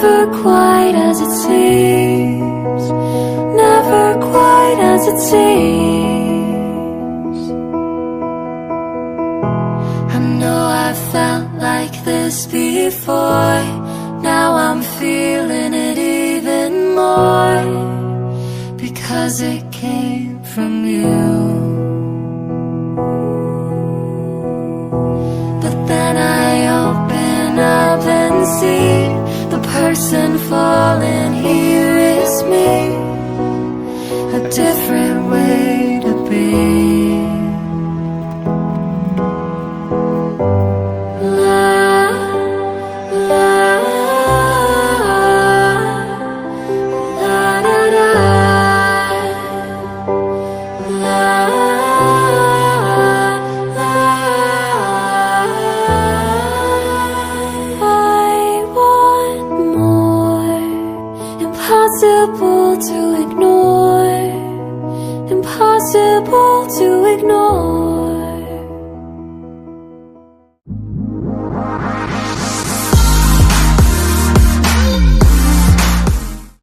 Never quite as it seems, never quite as it seems. I know I felt like this before, now I'm feeling it even more, because it came from you. But then I open up and see the person falling here is me, a different way to be. Impossible to ignore, impossible to ignore.